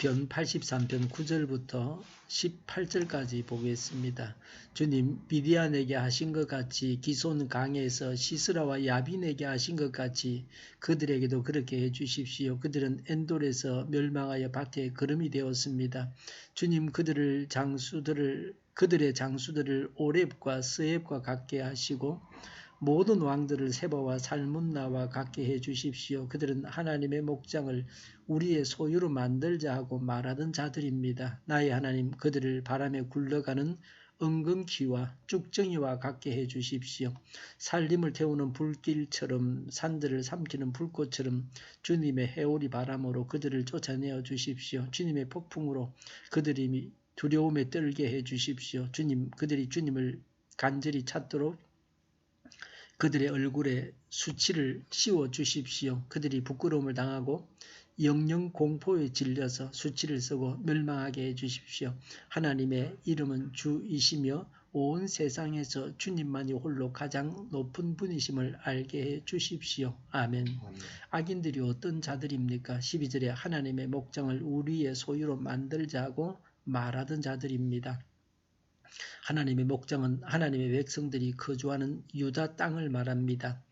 시편 83편 9절부터 18절까지 보겠습니다. 주님, 미디안에게 하신 것 같이 기손 강에서 시스라와 야빈에게 하신 것 같이 그들에게도 그렇게 해주십시오. 그들은 엔돌에서 멸망하여 밭에 거름이 되었습니다. 주님, 그들의 장수들을 오렙과 스앱과 같게 하시고 모든 왕들을 세바와 살문나와 같게 해주십시오. 그들은 하나님의 목장을 우리의 소유로 만들자 하고 말하던 자들입니다. 나의 하나님, 그들을 바람에 굴러가는 은근키와 쭉정이와 같게 해주십시오. 살림을 태우는 불길처럼 산들을 삼키는 불꽃처럼 주님의 해오리 바람으로 그들을 쫓아내어 주십시오. 주님의 폭풍으로 그들이 두려움에 떨게 해주십시오. 주님, 그들이 주님을 간절히 찾도록 그들의 얼굴에 수치를 씌워 주십시오. 그들이 부끄러움을 당하고 영영 공포에 질려서 수치를 쓰고 멸망하게 해주십시오. 하나님의 이름은 주이시며 온 세상에서 주님만이 홀로 가장 높은 분이심을 알게 해 주십시오. 아멘. 악인들이 어떤 자들입니까? 12절에 하나님의 목장을 우리의 소유로 만들자 하고 말하던 자들입니다. 하나님의 목장은 하나님의 백성들이 거주하는 유다 땅을 말합니다.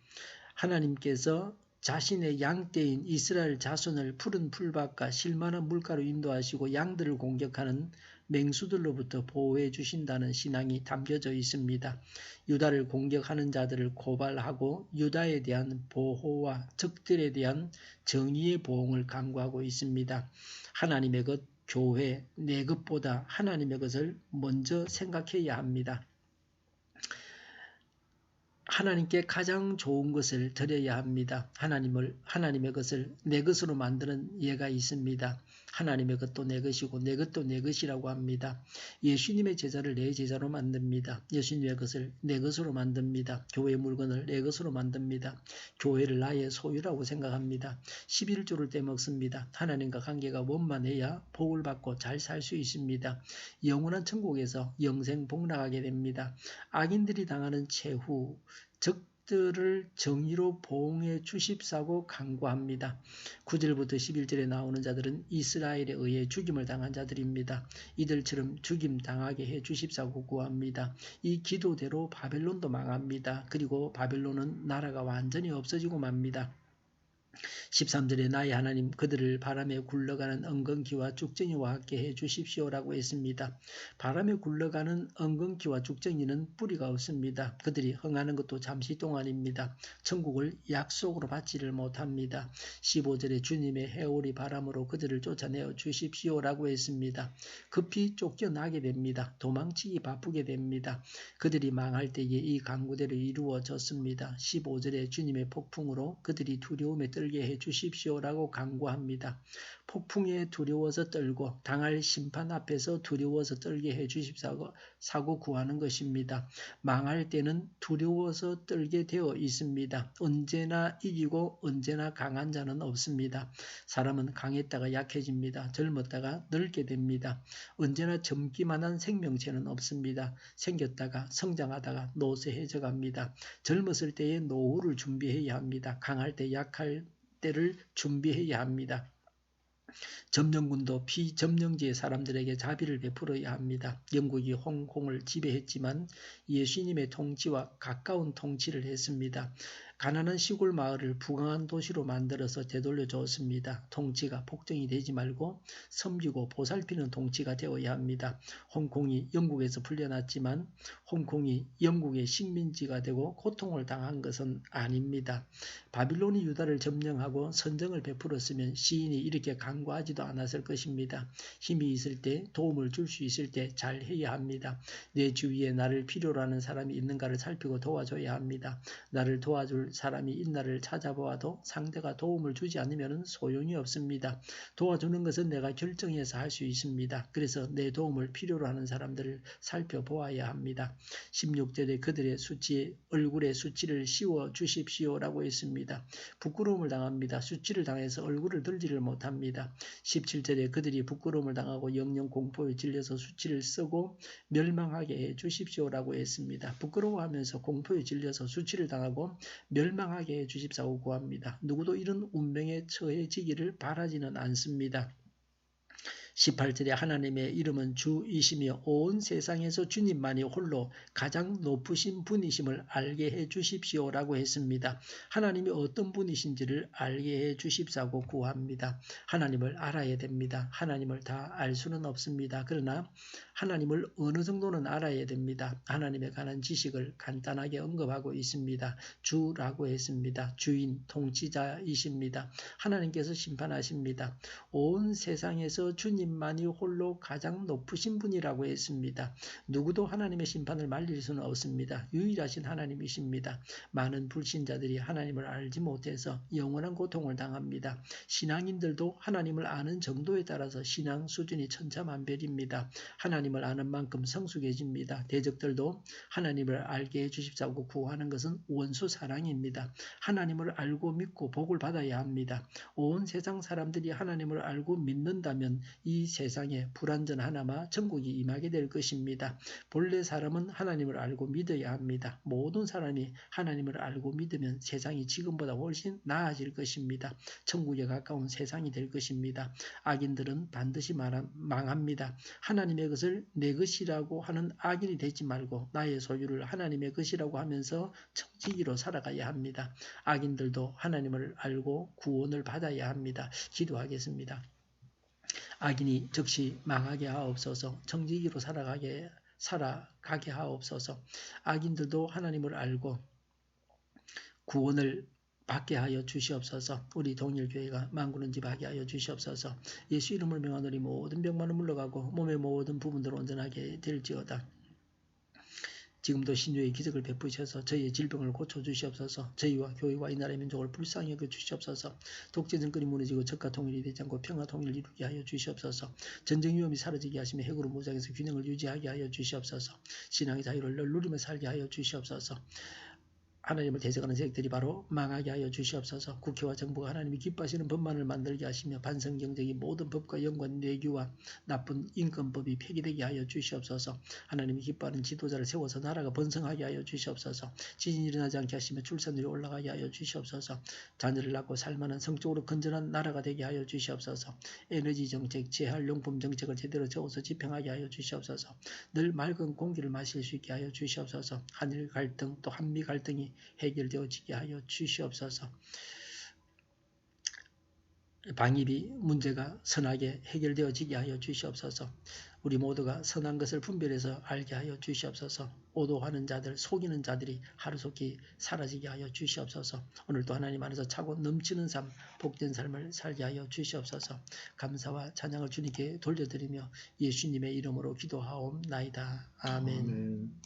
하나님께서 자신의 양떼인 이스라엘 자손을 푸른 풀밭과 실만한 물가로 인도하시고 양들을 공격하는 맹수들로부터 보호해 주신다는 신앙이 담겨져 있습니다. 유다를 공격하는 자들을 고발하고 유다에 대한 보호와 적들에 대한 정의의 보응을 강구하고 있습니다. 하나님의 것, 교회, 내 것보다 하나님의 것을 먼저 생각해야 합니다. 하나님께 가장 좋은 것을 드려야 합니다. 하나님의 것을 내 것으로 만드는 예가 있습니다. 하나님의 것도 내 것이고 내 것도 내 것이라고 합니다. 예수님의 제자를 내 제자로 만듭니다. 예수님의 것을 내 것으로 만듭니다. 교회의 물건을 내 것으로 만듭니다. 교회를 나의 소유라고 생각합니다. 11조를 떼먹습니다. 하나님과 관계가 원만해야 복을 받고 잘 살 수 있습니다. 영원한 천국에서 영생 복락하게 됩니다. 악인들이 당하는 최후 적들을 정의로 보응해 주십사고 간구합니다. 9절부터 11절에 나오는 자들은 이스라엘에 의해 죽임을 당한 자들입니다. 이들처럼 죽임 당하게 해 주십사고 구합니다. 이 기도대로 바벨론도 망합니다. 그리고 바벨론은 나라가 완전히 없어지고 맙니다. 13절에 나의 하나님, 그들을 바람에 굴러가는 엉겅퀴와 쭉정이와 같게 해 주십시오라고 했습니다. 바람에 굴러가는 엉겅퀴와 쭉정이는 뿌리가 없습니다. 그들이 흥하는 것도 잠시 동안입니다. 천국을 약속으로 받지를 못합니다. 15절에 주님의 해오리 바람으로 그들을 쫓아내어 주십시오라고 했습니다. 급히 쫓겨나게 됩니다. 도망치기 바쁘게 됩니다. 그들이 망할 때에 이 간구대로 이루어졌습니다. 15절에 주님의 폭풍으로 그들이 두려움에 떨게 해 주십시오라고 간구합니다. 폭풍에 두려워서 떨고 당할 심판 앞에서 두려워서 떨게 해 주십사고 구하는 것입니다. 망할 때는 두려워서 떨게 되어 있습니다. 언제나 이기고 언제나 강한 자는 없습니다. 사람은 강했다가 약해집니다. 젊었다가 늙게 됩니다. 언제나 젊기만 한 생명체는 없습니다. 생겼다가 성장하다가 노쇠해져 갑니다. 젊었을 때의 노후를 준비해야 합니다. 강할 때 약할 때를 준비해야 합니다. 점령군도 비점령지의 사람들에게 자비를 베풀어야 합니다. 영국이 홍콩을 지배했지만 예수님의 통치와 가까운 통치를 했습니다. 가난한 시골 마을을 부강한 도시로 만들어서 되돌려 줬습니다. 통치가 폭정이 되지 말고 섬기고 보살피는 통치가 되어야 합니다. 홍콩이 영국에서 풀려났지만 홍콩이 영국의 식민지가 되고 고통을 당한 것은 아닙니다. 바빌론이 유다를 점령하고 선정을 베풀었으면 시인이 이렇게 간구하지도 않았을 것입니다. 힘이 있을 때, 도움을 줄 수 있을 때 잘 해야 합니다. 내 주위에 나를 필요로 하는 사람이 있는가를 살피고 도와줘야 합니다. 나를 도와줄 사람이 있나를 찾아보아도 상대가 도움을 주지 않으면 소용이 없습니다. 도와주는 것은 내가 결정해서 할 수 있습니다. 그래서 내 도움을 필요로 하는 사람들을 살펴보아야 합니다. 16절에 그들의 얼굴에 수치를 씌워 주십시오라고 했습니다. 부끄러움을 당합니다. 수치를 당해서 얼굴을 들지를 못합니다. 17절에 그들이 부끄러움을 당하고 영영 공포에 질려서 수치를 쓰고 멸망하게 해 주십시오라고 했습니다. 부끄러워하면서 공포에 질려서 수치를 당하고 멸망하게 해 주십사고 구합니다. 누구도 이런 운명에 처해지기를 바라지는 않습니다. 18절에 하나님의 이름은 주이시며 온 세상에서 주님만이 홀로 가장 높으신 분이심을 알게 해 주십시오라고 했습니다. 하나님이 어떤 분이신지를 알게 해 주십사고 구합니다. 하나님을 알아야 됩니다. 하나님을 다 알 수는 없습니다. 그러나 하나님을 어느 정도는 알아야 됩니다. 하나님에 관한 지식을 간단하게 언급하고 있습니다. 주라고 했습니다. 주인, 통치자이십니다. 하나님께서 심판하십니다. 온 세상에서 주님만이 홀로 가장 높으신 분이라고 했습니다. 누구도 하나님의 심판을 말릴 수는 없습니다. 유일하신 하나님이십니다. 많은 불신자들이 하나님을 알지 못해서 영원한 고통을 당합니다. 신앙인들도 하나님을 아는 정도에 따라서 신앙 수준이 천차만별입니다. 하나님을 아는 만큼 성숙해집니다. 대적들도 하나님을 알게 해주십사고 구하는 것은 원수 사랑입니다. 하나님을 알고 믿고 복을 받아야 합니다. 온 세상 사람들이 하나님을 알고 믿는다면 이 세상에 불완전 하나마 천국이 임하게 될 것입니다. 본래 사람은 하나님을 알고 믿어야 합니다. 모든 사람이 하나님을 알고 믿으면 세상이 지금보다 훨씬 나아질 것입니다. 천국에 가까운 세상이 될 것입니다. 악인들은 반드시 망합니다. 하나님의 것을 내 것이라고 하는 악인이 되지 말고 나의 소유를 하나님의 것이라고 하면서 청지기로 살아가야 합니다. 악인들도 하나님을 알고 구원을 받아야 합니다. 기도하겠습니다. 악인이 즉시 망하게 하옵소서. 청지기로 살아가게 하옵소서. 악인들도 하나님을 알고 구원을 받게 하여 주시옵소서. 우리 동일교회가 만군의 집 하게 하여 주시옵소서. 예수 이름을 명하노니 모든 병만은 물러가고 몸의 모든 부분들 온전하게 될지어다. 지금도 신유의 기적을 베푸셔서 저희의 질병을 고쳐주시옵소서. 저희와 교회와 이 나라의 민족을 불쌍히 여겨주시옵소서. 독재 정권이 무너지고 적과 통일이 되지 않고 평화 통일을 이루게 하여 주시옵소서. 전쟁 위험이 사라지게 하시며 핵으로 무장해서 균형을 유지하게 하여 주시옵소서. 신앙의 자유를 늘 누리며 살게 하여 주시옵소서. 하나님을 대적하는 세력들이 바로 망하게 하여 주시옵소서. 국회와 정부가 하나님이 기뻐하시는 법만을 만들게 하시며 반성경적인 모든 법과 연관 내규와 나쁜 인권법이 폐기되게 하여 주시옵소서. 하나님이 기뻐하는 지도자를 세워서 나라가 번성하게 하여 주시옵소서. 지진이 일어나지 않게 하시며 출산율이 올라가게 하여 주시옵소서. 자녀를 낳고 살만한 성적으로 건전한 나라가 되게 하여 주시옵소서. 에너지 정책, 재활용품 정책을 제대로 세워서 집행하게 하여 주시옵소서. 늘 맑은 공기를 마실 수 있게 하여 주시옵소서. 한일 갈등 또 한미 갈등이 해결되어지게 하여 주시옵소서. 방위비 문제가 선하게 해결되어지게 하여 주시옵소서. 우리 모두가 선한 것을 분별해서 알게 하여 주시옵소서. 오도하는 자들, 속이는 자들이 하루속히 사라지게 하여 주시옵소서. 오늘도 하나님 안에서 차고 넘치는 삶, 복된 삶을 살게 하여 주시옵소서. 감사와 찬양을 주님께 돌려드리며 예수님의 이름으로 기도하옵나이다. 아멘.